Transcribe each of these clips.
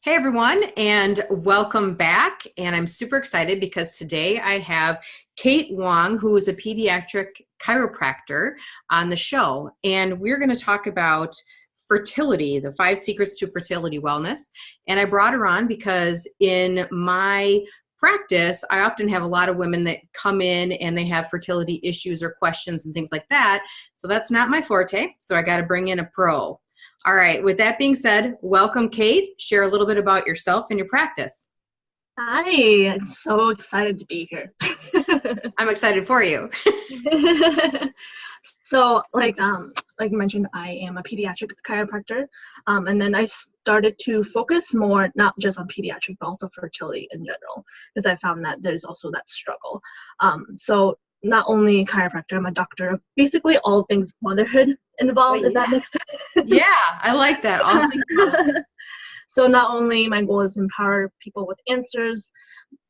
Hey everyone, and welcome back. And I'm super excited because today I have Kate Wong, who is a pediatric chiropractor, on the show. And we're going to talk about fertility, the 5 secrets to fertility wellness. And I brought her on because in my practice, I often have a lot of women that come in and they have fertility issues or questions and things like that. So that's not my forte. So I got to bring in a pro. All right. With that being said, welcome, Kate. Share a little bit about yourself and your practice. Hi, I'm so excited to be here. I'm excited for you. So, like you mentioned, I am a pediatric chiropractor, and then I started to focus more not just on pediatric but also fertility in general, because I found that there's also that struggle. So not only chiropractor, I'm a doctor of basically all things motherhood involved, if that makes sense. Yeah, I like that. All things motherhood. So not only my goal is to empower people with answers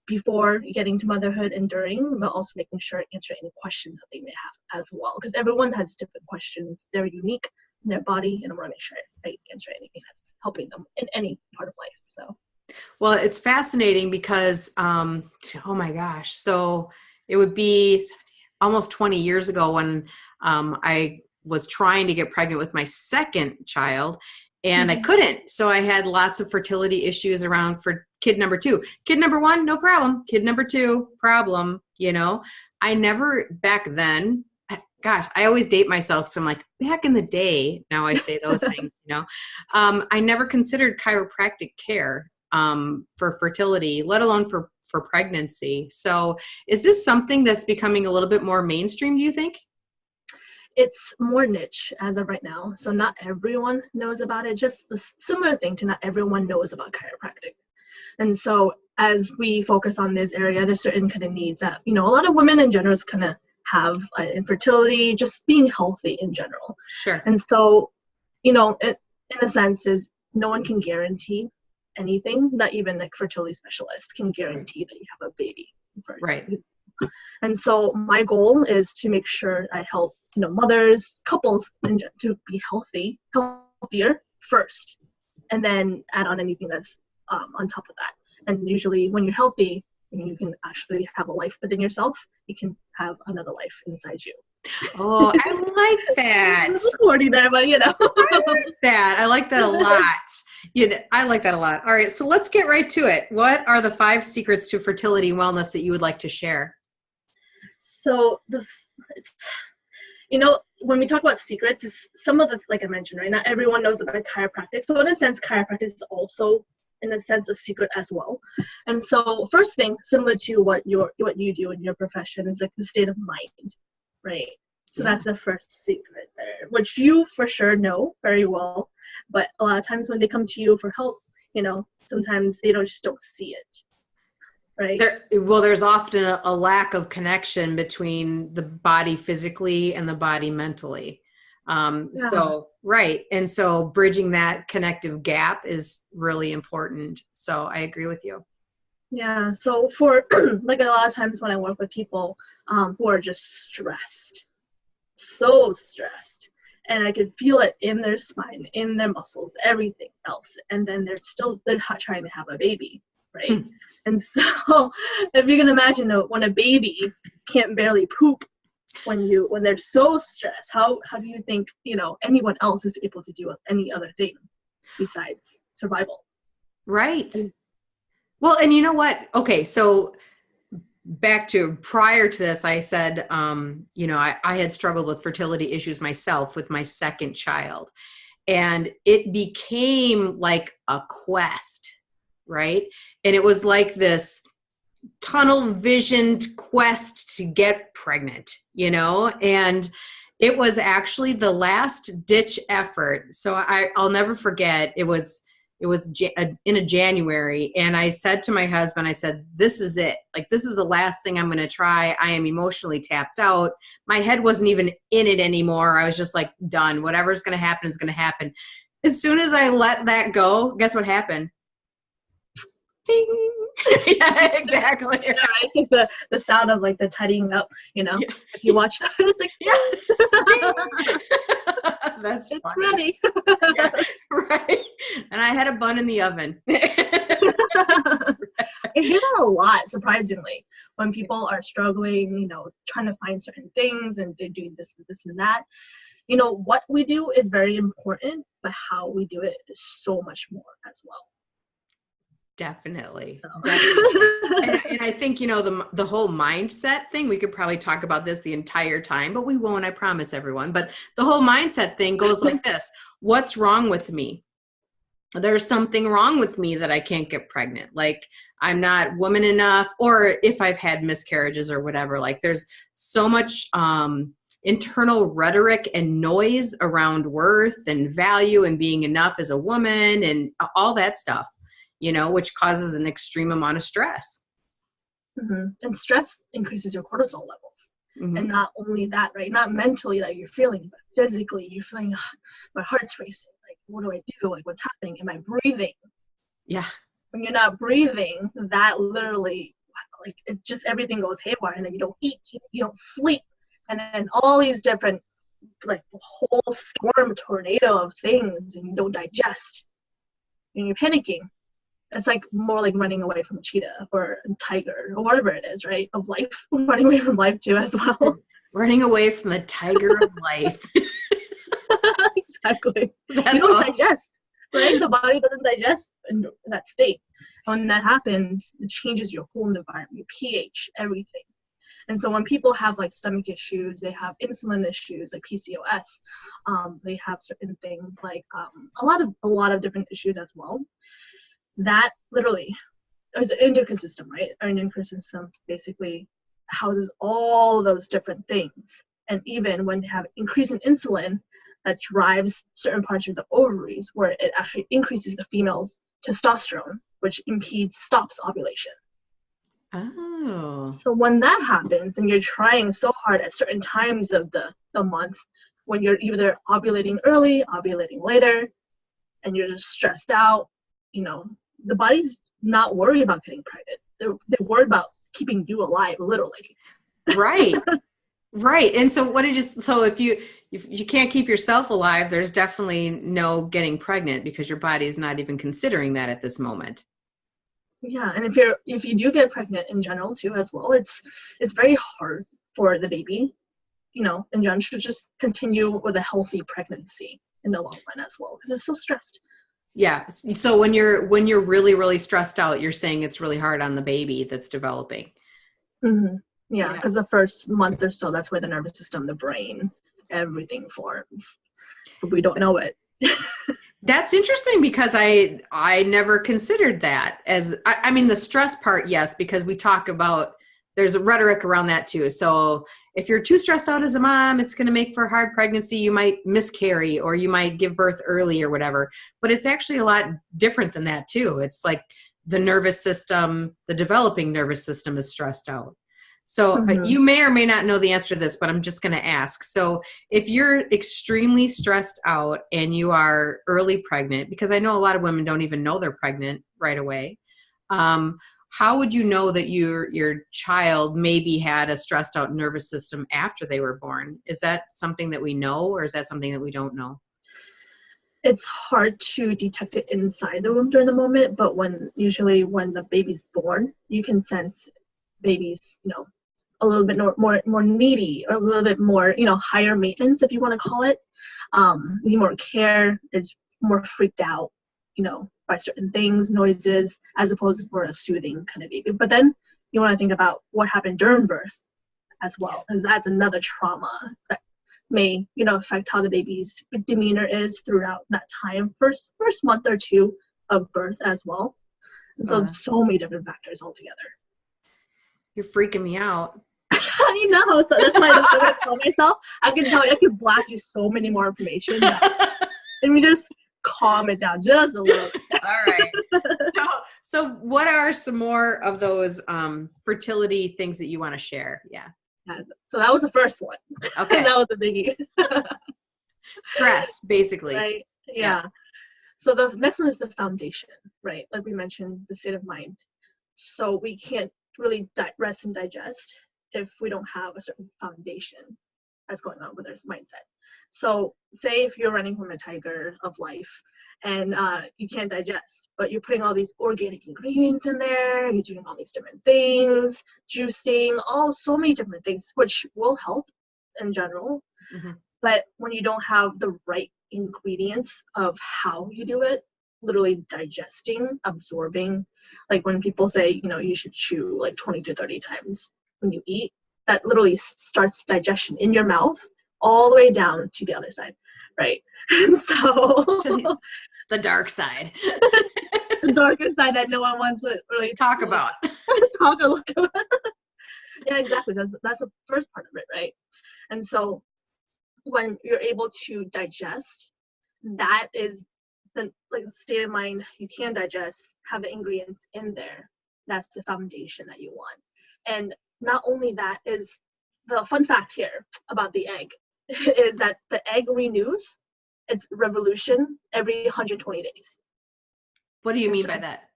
before getting to motherhood and during, but also making sure I answer any questions that they may have as well. Because everyone has different questions. They're unique in their body, and I want to make sure I answer anything that's helping them in any part of life. So, well, it's fascinating because, oh my gosh, so it would be almost 20 years ago when I was trying to get pregnant with my second child. And I couldn't. So I had lots of fertility issues around for kid number 2. Kid number 1, no problem. Kid number 2, problem. I never back then, gosh, I always date myself. So I'm like, back in the day, now I say those things, I never considered chiropractic care for fertility, let alone for pregnancy. So is this something that's becoming a little bit more mainstream, do you think? it's more niche as of right now. So not everyone knows about it. Just a similar thing to not everyone knows about chiropractic. And so as we focus on this area, there's certain kind of needs that, a lot of women in general kind of have infertility, just being healthy in general. Sure. And so, in a sense is no one can guarantee anything, not even like fertility specialists can guarantee that you have a baby. Right. And so my goal is to make sure I help, mothers, couples to be healthier first, and then add on anything that's on top of that. And usually when you're healthy, you can actually have a life within yourself. You can have another life inside you. Oh, I like that. A little corny there, but I like that. I like that a lot. I like that a lot. All right, so let's get right to it. What are the 5 secrets to fertility and wellness that you would like to share? So when we talk about secrets, it's some of the, like I mentioned, right? Not everyone knows about chiropractic. So in a sense, chiropractic is also, in a sense, a secret as well. And so first thing, similar to what you do in your profession, is like the state of mind, right? So that's the first secret there, which you for sure know very well. But a lot of times when they come to you for help, sometimes they just don't see it. Right. There's often a lack of connection between the body physically and the body mentally. So, right. And so bridging that connective gap is really important. So I agree with you. Yeah. So for like a lot of times when I work with people who are just stressed, so stressed, and I can feel it in their spine, in their muscles, everything else. And then they're trying to have a baby. Right. And so if you can imagine when a baby can't barely poop when they're so stressed, how do you think, anyone else is able to do any other thing besides survival? Right. Well, and you know what? Okay. So back to prior to this, I said, I had struggled with fertility issues myself with my second child, and it became like a quest. Right. And it was like this tunnel visioned quest to get pregnant, and it was actually the last ditch effort. So I'll never forget, it was in a January. And I said to my husband, I said, this is it. Like, this is the last thing I'm going to try. I am emotionally tapped out. My head wasn't even in it anymore. I was just like, done. Whatever's going to happen is going to happen. As soon as I let that go, guess what happened? ding. Yeah, exactly. Yeah, I think the sound of like the tidying up, Yeah. if you watch that, it's like, Yeah. That's it's funny. ready. Yeah, right. And I had a bun in the oven. I hear that a lot, surprisingly, when people are struggling, trying to find certain things and they're doing this and that. What we do is very important, but how we do it is so much more as well. Definitely. So. Definitely. And I think, the whole mindset thing, we could probably talk about this the entire time, but we won't, I promise everyone. But the whole mindset thing goes like this. What's wrong with me? There's something wrong with me that I can't get pregnant. Like I'm not woman enough, or if I've had miscarriages or whatever, like there's so much internal rhetoric and noise around worth and value and being enough as a woman and all that stuff, which causes an extreme amount of stress. Mm-hmm. And stress increases your cortisol levels. Mm-hmm. And not only that, right? Not mentally that you're feeling, but physically you're feeling, my heart's racing. Like, what do I do? Like, what's happening? Am I breathing? Yeah. When you're not breathing, that literally, like, it just everything goes haywire, and then you don't eat, you don't sleep, and then all these different, like, whole storm tornado of things, and you don't digest, and you're panicking. It's like more like running away from a cheetah or a tiger or whatever it is, right? Of life, running away from life too as well. Running away from the tiger of life. Exactly. You don't digest, right? The body doesn't digest in that state. And when that happens, it changes your whole environment, your pH, everything. And so when people have like stomach issues, they have insulin issues like PCOS, they have certain things like a lot of different issues as well. That literally is an endocrine system, right? Our endocrine system basically houses all those different things. And even when you have increase in insulin, that drives certain parts of the ovaries where it actually increases the female's testosterone, which stops ovulation. Oh. So when that happens and you're trying so hard at certain times of the month, when you're either ovulating early, ovulating later, and you're just stressed out, the body's not worried about getting pregnant. They're worried about keeping you alive, literally. Right. Right. And so if you can't keep yourself alive, there's definitely no getting pregnant because your body is not even considering that at this moment. Yeah. And if you do get pregnant in general too, as well, it's very hard for the baby, in general, to just continue with a healthy pregnancy in the long run as well, because it's so stressed. Yeah. So when you're really, really stressed out, you're saying it's really hard on the baby that's developing. Mm-hmm. Yeah, because the first month or so, that's where the nervous system, the brain, everything forms. But we don't know it. That's interesting because I never considered that as, I mean, the stress part, yes, because we talk about, there's a rhetoric around that too. So if you're too stressed out as a mom, it's going to make for a hard pregnancy. You might miscarry or you might give birth early or whatever. But it's actually a lot different than that too. It's like the nervous system, the developing nervous system is stressed out. So you may or may not know the answer to this, but I'm just going to ask. So if you're extremely stressed out and you are early pregnant, because I know a lot of women don't even know they're pregnant right away, how would you know that your child maybe had a stressed out nervous system after they were born? Is that something that we know, or is that something that we don't know? It's hard to detect it inside the womb during the moment, but usually when the baby's born, you can sense babies, a little bit more needy, or a little bit more, higher maintenance, if you want to call it. Need more care, is more freaked out, by certain things, noises, as opposed to for a soothing kind of baby. But then you want to think about what happened during birth as well, because that's another trauma that may, affect how the baby's demeanor is throughout that time, first month or two of birth as well. And so there's so many different factors altogether. You're freaking me out. I know, so that's why I don't want to tell myself. I can blast you so many more information. Let me just calm it down just a little bit. All right. So what are some more of those fertility things that you want to share? Yeah. So that was the first one. Okay. That was a biggie. Stress, basically. Right. Yeah. So the next one is the foundation, right? Like we mentioned, the state of mind. So we can't really rest and digest if we don't have a certain foundation that's going on with our mindset. So say if you're running from a tiger of life and you can't digest, but you're putting all these organic ingredients in there, you're doing all these different things, juicing, so many different things, which will help in general. Mm-hmm. But when you don't have the right ingredients of how you do it, literally digesting, absorbing, like when people say, you should chew like 20 to 30 times when you eat, that literally starts digestion in your mouth all the way down to the other side, right? And so the dark side. The darker side that no one wants to really talk about. Talk or look about. Yeah, exactly. That's the first part of it, right? And so when you're able to digest, that is the state of mind. You can digest, have the ingredients in there. That's the foundation that you want. And not only that, is the fun fact here about the egg is that the egg renews its revolution every 120 days. What do you mean by that?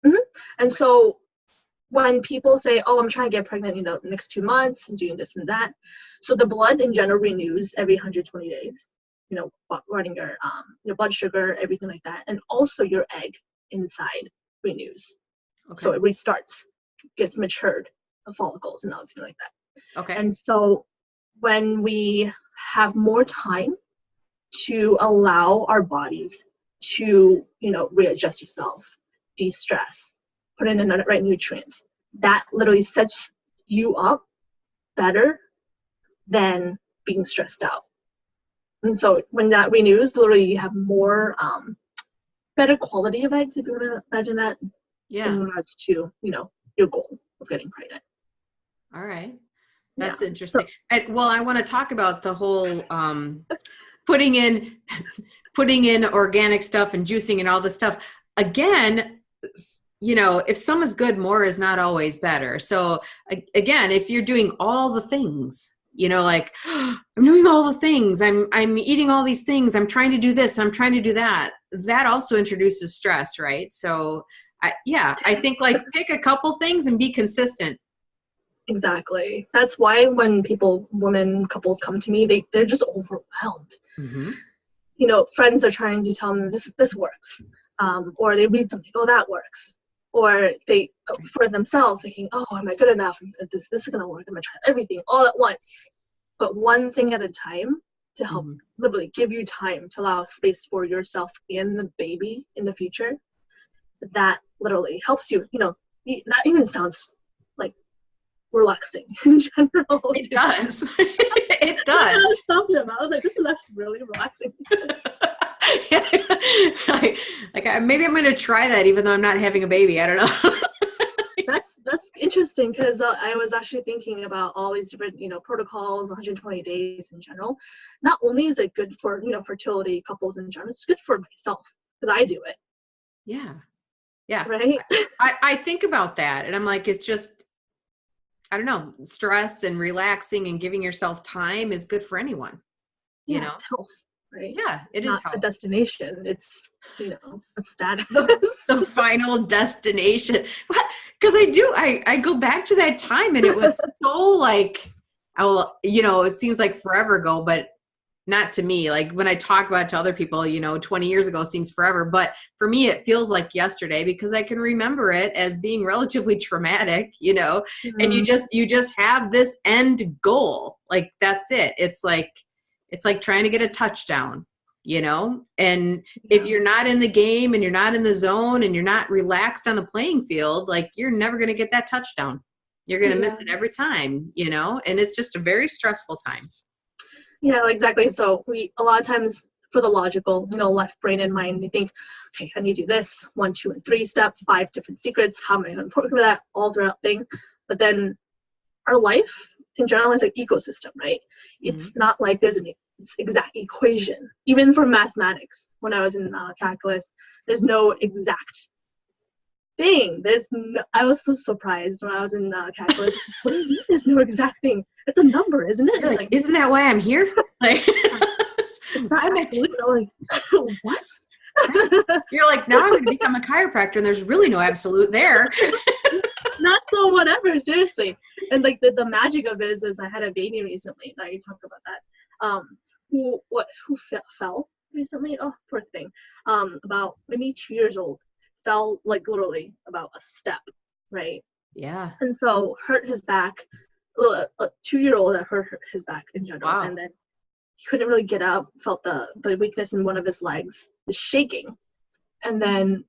Mm-hmm. And so when people say, I'm trying to get pregnant in the next 2 months and doing this and that, so the blood in general renews every 120 days, running your blood sugar, everything like that. And also your egg inside renews. Okay. So it restarts, gets matured, the follicles and everything like that. Okay. And so when we have more time to allow our bodies to, readjust yourself, de-stress, put in the right nutrients, that literally sets you up better than being stressed out. And so when that renews, literally you have more better quality of eggs, if you want to imagine that, in regards to, your goal of getting pregnant. All right. That's interesting. I want to talk about the whole putting in organic stuff and juicing and all this stuff. Again, if some is good, more is not always better. So again, if you're doing all the things, I'm doing all the things, I'm eating all these things, I'm trying to do this, I'm trying to do that, that also introduces stress, right? So I think pick a couple things and be consistent. Exactly. That's why when couples come to me, they're just overwhelmed. Mm-hmm. Friends are trying to tell them this works, or they read something, that works, or they for themselves thinking, am I good enough? This is gonna work. I'm gonna try everything all at once, but one thing at a time to help literally give you time to allow space for yourself and the baby in the future. That literally helps you. That even sounds relaxing in general. It does. It does. I was talking about. I was like, this is actually really relaxing. Maybe I'm going to try that, even though I'm not having a baby. I don't know. That's interesting, because I was actually thinking about all these different protocols, 120 days in general. Not only is it good for fertility couples in general, it's good for myself because I do it. Yeah. Right. I think about that, and I'm like, it's just, I don't know, stress and relaxing and giving yourself time is good for anyone. It's health, right? Yeah, it is not health. A destination. It's, a status. the final destination. Because I go back to that time, and it was so it seems like forever ago, but not to me. Like when I talk about it to other people, 20 years ago seems forever, but for me, it feels like yesterday because I can remember it as being relatively traumatic, mm-hmm. And you just have this end goal. Like, that's it. It's like trying to get a touchdown, and if you're not in the game and you're not in the zone and you're not relaxed on the playing field, you're never going to get that touchdown. You're going to miss it every time, and it's just a very stressful time. Yeah, exactly. So a lot of times for the logical, left brain and mind, we think, okay, I need to do this 1, 2, and 3 step, 5 different secrets. How am I going to program that all throughout thing? But then our life in general is an ecosystem, right? Mm-hmm. It's not like there's an exact equation. Even for mathematics, when I was in calculus, there's no exact thing. I was so surprised when I was in calculus. What do you mean there's no exact thing? It's a number, isn't it? Isn't that why I'm here? It's not absolute. What? You're like, now I'm going to become a chiropractor, and there's really no absolute there. Not so whatever, seriously. And like the magic of it is I had a baby recently. Now you talked about that. Who fell recently? Oh, poor thing. About maybe 2 years old, fell like literally about a step, right? Yeah. And so hurt his back. A 2-year-old that hurt his back in general. Wow. And then he couldn't really get up, felt the weakness in one of his legs, is shaking. And then,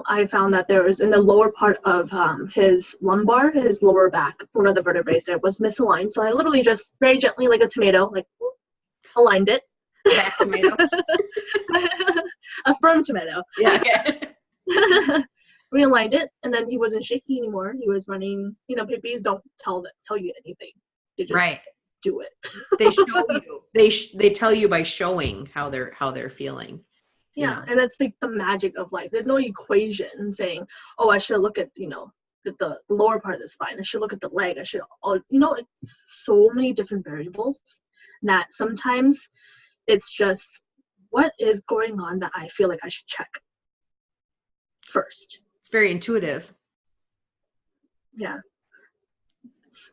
I found that there was in the lower part of his lumbar, his lower back, one of the vertebrae there was misaligned. So I literally just very gently, like a tomato, like aligned it. Back tomato. A firm tomato. Yeah. Okay. Realigned it, and then he wasn't shaking anymore. He was running. Babies don't tell you anything. They just do it. They show you. They tell you by showing how they're feeling. Yeah, and that's like the magic of life. There's no equation saying, "Oh, I should look at the lower part of the spine. I should look at the leg. I should." It's so many different variables that sometimes it's just what is going on that I feel like I should check first. It's very intuitive. Yeah.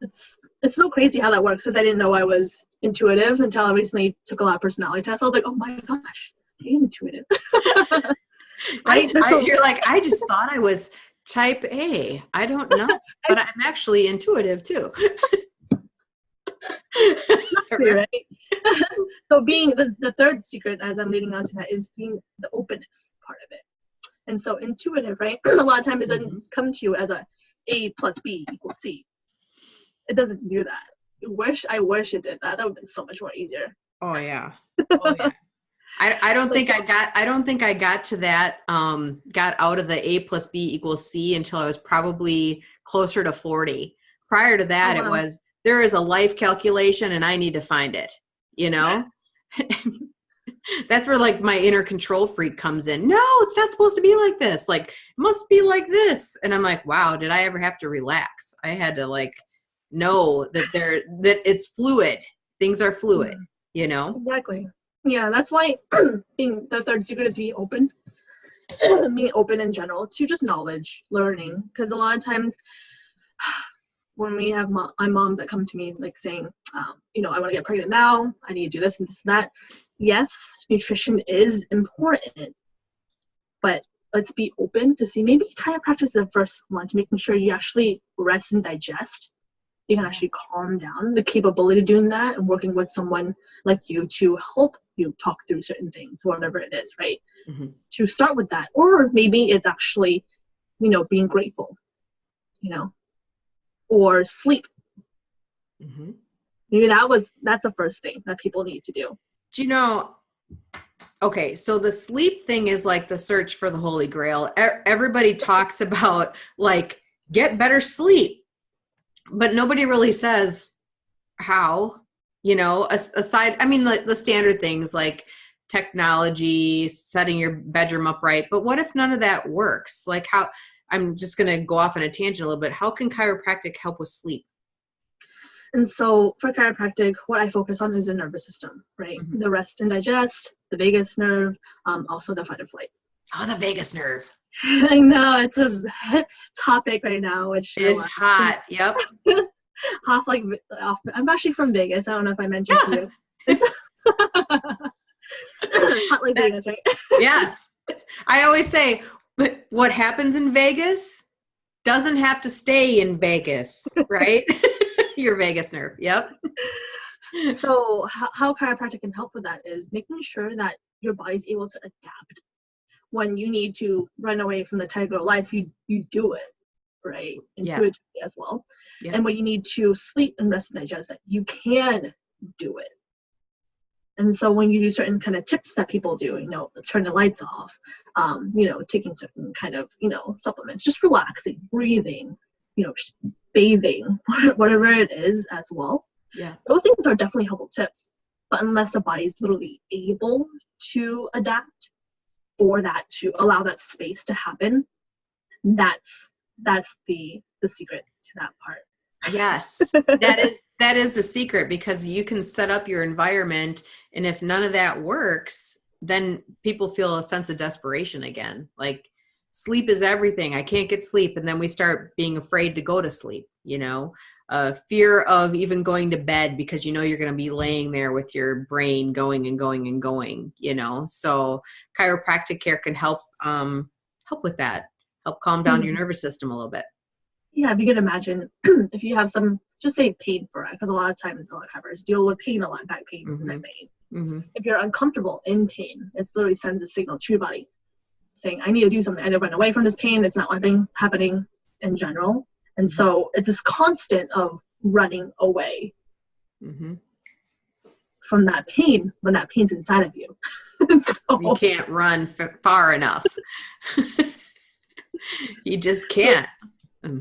It's so crazy how that works, because I didn't know I was intuitive until I recently took a lot of personality tests. I was like, oh my gosh, I'm intuitive. Right? You're like, I just thought I was type A. I don't know, but I'm actually intuitive too. Right? So being the third secret, as I'm leading on to that, is being the openness part of it. And so intuitive, right? A lot of times it doesn't come to you as A plus B equals C. It doesn't do that. I wish it did that. That would have been so much more easier. Oh yeah. Oh yeah. I don't think I got to that, got out of the A plus B equals C until I was probably closer to 40. Prior to that, It was, there is a life calculation and I need to find it, That's where like my inner control freak comes in. No, it's not supposed to be like this. Like, it must be like this. And I'm like, wow, did I ever have to relax? I had to like know that that it's fluid. Things are fluid, Exactly. Yeah, that's why being the third secret is being open. Being open in general to just knowledge, learning. Because a lot of times when we have moms that come to me like saying, I want to get pregnant now. I need to do this and this and that. Yes, nutrition is important, but let's be open to see maybe chiropractic is the first one to making sure you actually rest and digest. You can actually calm down, the capability of doing that and working with someone like you to help you talk through certain things, whatever it is, right? Mm-hmm. To start with that. Or maybe it's actually, being grateful, or sleep. Mm-hmm. Maybe that's the first thing that people need to do. Okay, so the sleep thing is like the search for the Holy Grail. Everybody talks about like get better sleep, but nobody really says how, aside, the standard things like technology, setting your bedroom upright, but what if none of that works? Like I'm just going to go off on a tangent a little bit. How can chiropractic help with sleep? And so for chiropractic, what I focus on is the nervous system, right? Mm-hmm. The rest and digest, the vagus nerve, also the fight or flight. Oh, the vagus nerve. I know, it's a hip topic right now, which is hot. Yep. I'm actually from Vegas. I don't know if I mentioned to you. Hot like Vegas, right? Yes. I always say, what happens in Vegas doesn't have to stay in Vegas, right? Your vagus nerve. Yep. So how chiropractic can help with that is making sure that your body's able to adapt. When you need to run away from the tiger of life, you do it, right? Intuitively as well. Yeah. And when you need to sleep and rest and digest, that you can do it. And so when you do certain kind of tips that people do, turn the lights off, taking certain kind of, supplements, just relaxing, breathing, bathing, whatever it is as well. Yeah. Those things are definitely helpful tips. But unless the body is literally able to adapt for that, to allow that space to happen, that's the secret to that part. Yes, that is the secret, because you can set up your environment, and if none of that works, then people feel a sense of desperation again. Like, sleep is everything. I can't get sleep. And then we start being afraid to go to sleep, fear of even going to bed because you're going to be laying there with your brain going and going and going, So chiropractic care can help with that, help calm down your nervous system a little bit. Yeah, if you can imagine, if you have some, just say pain for it, because a lot of times a lot of chiropractors deal with pain a lot, back pain, neck pain. Mm-hmm. If you're uncomfortable in pain, it literally sends a signal to your body saying, I need to do something. I need to run away from this pain. It's not happening in general. And so it's this constant of running away from that pain when that pain's inside of you. So, you can't run far enough. You just can't.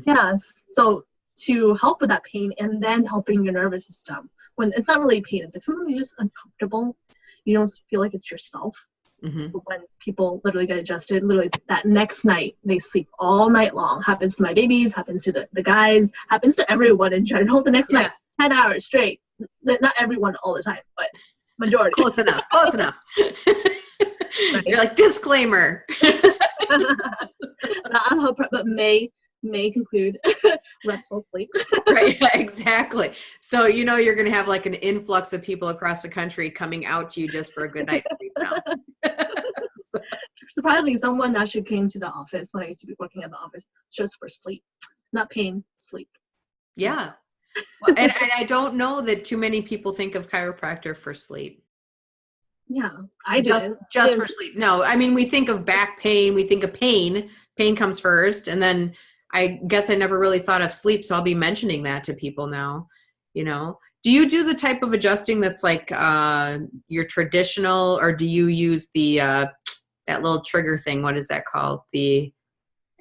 Yeah. So to help with that pain and then helping your nervous system, when it's not really pain, it's like something you're just uncomfortable. You don't feel like it's yourself. But when people literally get adjusted, literally that next night, they sleep all night long. Happens to my babies, happens to the guys, happens to everyone in general. The next night, 10 hours straight. Not everyone all the time, but majority. Close enough. Right. You're like, disclaimer. But may conclude restful sleep. Right, exactly. So you're going to have like an influx of people across the country coming out to you just for a good night's sleep now. Surprisingly, someone actually came to the office when I used to be working at the office just for sleep. Not pain, sleep. Yeah. Well, and I don't know that too many people think of chiropractor for sleep. Yeah, I do. Just for sleep. No, I mean, we think of back pain. We think of pain. Pain comes first. And then I guess I never really thought of sleep. So I'll be mentioning that to people now. Do you do the type of adjusting that's like your traditional, or do you use the that little trigger thing? What is that called? The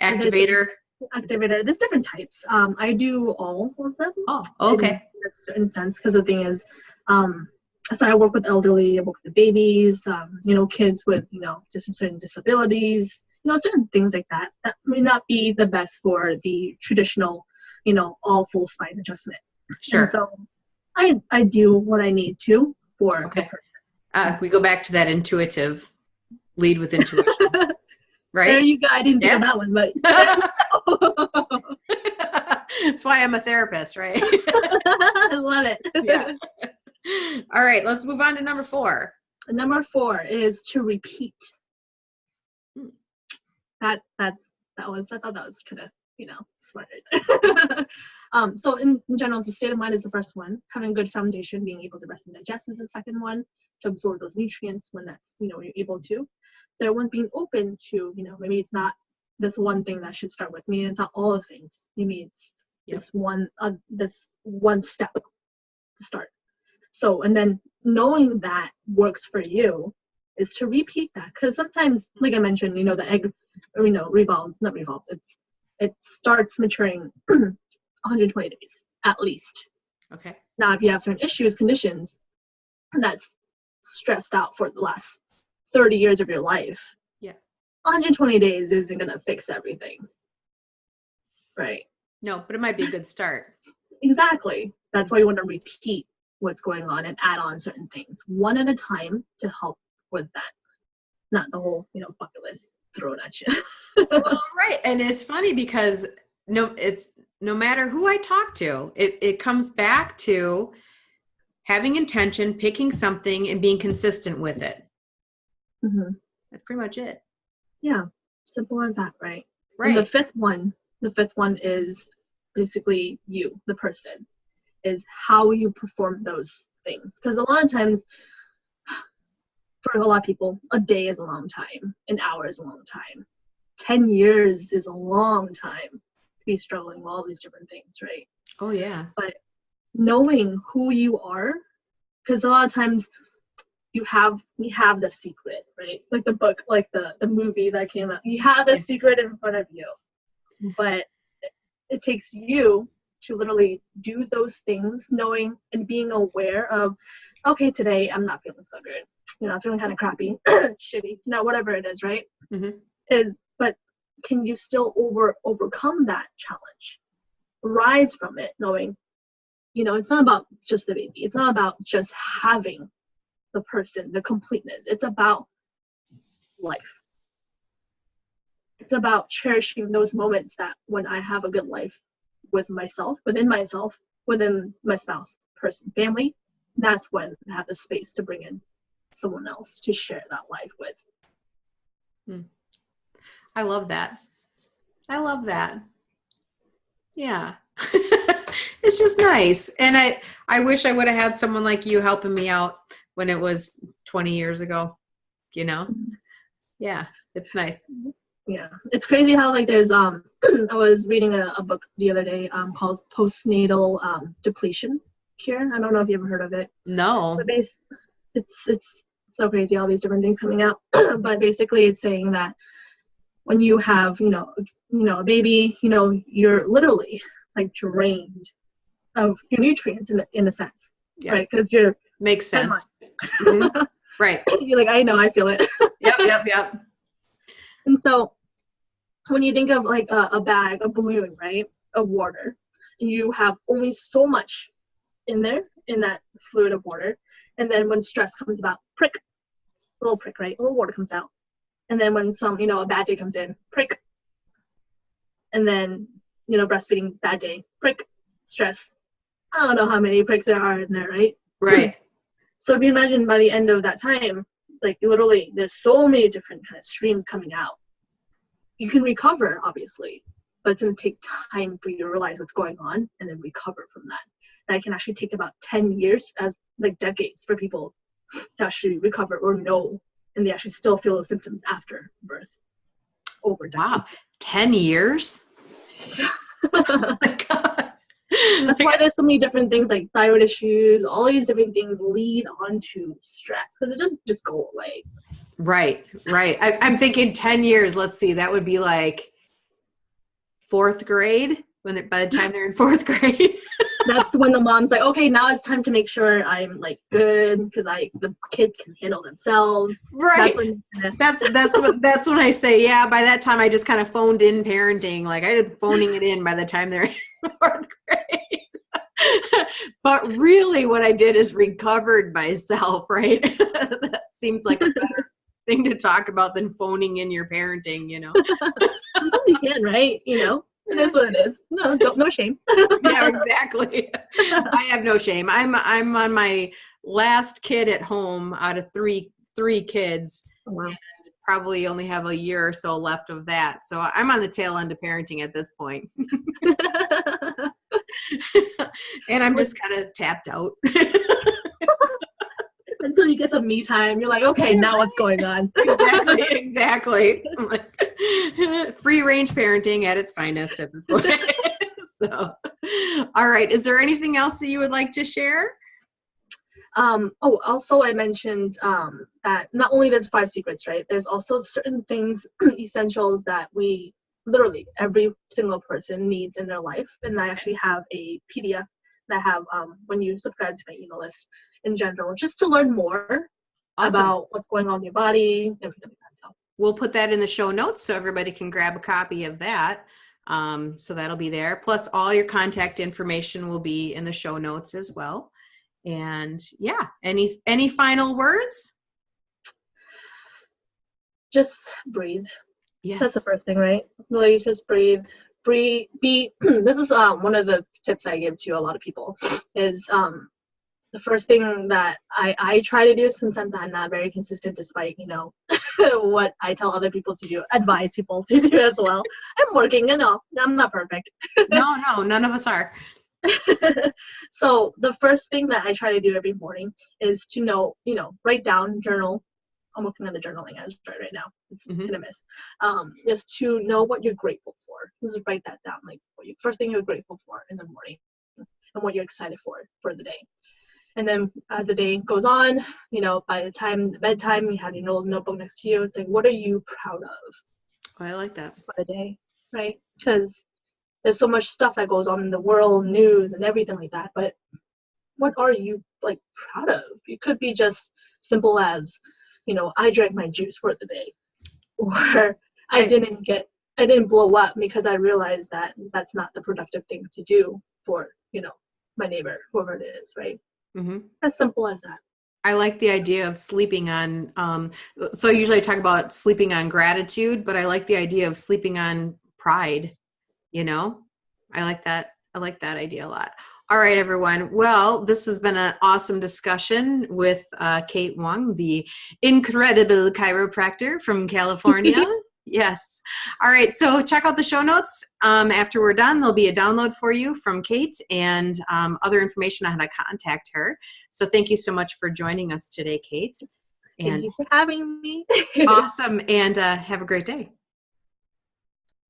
activator? Activator. There's different types. I do all of them. Oh, okay. In a certain sense, because the thing is, so I work with elderly, I work with babies, kids with, just certain disabilities, certain things like that. That may not be the best for the traditional, all full spine adjustment. Sure. And so I do what I need to for the person. We go back to that intuitive, lead with intuition. Right? There you go. I didn't think of that one, but. That's why I'm a therapist, right? I love it. Yeah. All right, let's move on to number 4. Number 4 is to repeat. I thought that was kind of, smart right there. So in general, the state of mind is the first one. Having a good foundation, being able to rest and digest is the second one, to absorb those nutrients when that's, you're able to. So one's being open to, maybe it's not this one thing that should start with me. It's not all the things. Maybe it's this one step to start. So, and then knowing that works for you is to repeat that. Because sometimes, like I mentioned, the egg, it starts maturing 120 days at least. Okay. Now, if you have certain issues, conditions, that's stressed out for the last 30 years of your life. Yeah. 120 days isn't going to fix everything. Right. No, but it might be a good start. Exactly. That's why you want to repeat what's going on and add on certain things one at a time to help with that. Not the whole, bucket list thrown at you. Well, right. And it's funny because no matter who I talk to, it comes back to having intention, picking something and being consistent with it. Mm-hmm. That's pretty much it. Yeah. Simple as that, right? Right. And the fifth one is basically you, the person, is how you perform those things. Because a lot of times, for a lot of people, a day is a long time. An hour is a long time. 10 years is a long time to be struggling with all these different things, right? Oh, yeah. But knowing who you are, because a lot of times we have the secret, right? Like the book, like the movie that came out. You have the secret in front of you. But it takes you to literally do those things, knowing and being aware of, okay, today I'm not feeling so good. I'm feeling kind of crappy, shitty, whatever it is, right? Mm-hmm. But can you still overcome that challenge? Rise from it, knowing, it's not about just the baby. It's not about just having the person, the completeness. It's about life. It's about cherishing those moments that when I have a good life with myself, within my spouse, person, family, that's when I have the space to bring in someone else to share that life with. I love that. I love that. Yeah. It's just nice. And I wish I would have had someone like you helping me out when it was 20 years ago, you know? Yeah, it's nice. Yeah, it's crazy how like there's I was reading a book the other day called Postnatal Depletion Cure. I don't know if you ever heard of it. No. But it's so crazy, all these different things coming out. But basically it's saying that when you have, a baby, you're literally like drained of your nutrients in a sense, Yeah. right? Because you're makes sense. Mm-hmm. Right. You're like, I know, I feel it. Yep. And so when you think of like a bag, a balloon, right, of water, you have only so much in there, in that fluid of water. And then when stress comes about, prick, a little prick, right? A little water comes out. And then when a bad day comes in, prick. And then, breastfeeding, bad day, prick, stress. I don't know how many pricks there are in there, right? Right. So if you imagine by the end of that time, like literally there's so many different kind of streams coming out. You can recover, obviously, but it's going to take time for you to realize what's going on and then recover from that. That can actually take about 10 years, as like decades, for people to actually recover or know, and they actually still feel the symptoms after birth. Over decades. Wow, 10 years? Oh my God. That's why there's so many different things like thyroid issues, all these different things lead onto stress, because it doesn't just go away. Right. I'm thinking 10 years. Let's see. That would be like 4th grade by the time they're in 4th grade. That's when the mom's like, okay, now it's time to make sure I'm like good because the kid can handle themselves. Right. That's when I say, yeah, by that time I just kind of phoned in parenting. Like I did phoning it in by the time they're in 4th grade. But really what I did is recovered myself, right? That seems like a better thing to talk about than phoning in your parenting, Sometimes you can, right? It is what it is. No shame. Yeah, exactly. I have no shame. I'm on my last kid at home out of three kids. Oh, wow. And probably only have a year or so left of that. So I'm on the tail end of parenting at this point. And I'm just kind of tapped out. Until you get some me time, you're like, okay, now what's going on? Exactly. I'm like, free range parenting at its finest at this point. So, all right. Is there anything else that you would like to share? Also I mentioned that not only there's 5 secrets, right? There's also certain things, essentials that we literally every single person needs in their life. And I actually have a PDF that have when you subscribe to my email list in general, just to learn more about what's going on in your body, everything like that. So we'll put that in the show notes so everybody can grab a copy of that. So that'll be there. Plus all your contact information will be in the show notes as well. And yeah, any final words? Just breathe. Yes. That's the first thing, right? Like just breathe. This is one of the tips I give to a lot of people is the first thing that I try to do, since I'm not very consistent despite what I tell other people to do, advise people to do as well. I'm working, I'm not perfect. No, none of us are. So the first thing that I try to do every morning is to write down, journal. I'm working on the journaling as right now. It's hit or miss. Is to know what you're grateful for. Just write that down, like first thing you're grateful for in the morning, and what you're excited for the day. And then as the day goes on, by the time bedtime, you have your little notebook next to you. It's like, what are you proud of? Oh, I like that. For the day, right? Because there's so much stuff that goes on in the world, news, and everything like that. But what are you proud of? It could be just simple as, I drank my juice for the day, or I didn't blow up because I realized that that's not the productive thing to do for, my neighbor, whoever it is, right? Mm-hmm. As simple as that. I like the idea of sleeping on, so usually I talk about sleeping on gratitude, but I like the idea of sleeping on pride, you know? I like that. I like that idea a lot. All right, everyone. Well, this has been an awesome discussion with Kate Wong, the incredible chiropractor from California. Yes. All right. So check out the show notes. After we're done, there'll be a download for you from Kate and other information on how to contact her. So thank you so much for joining us today, Kate. Thank And you for having me. awesome. And have a great day.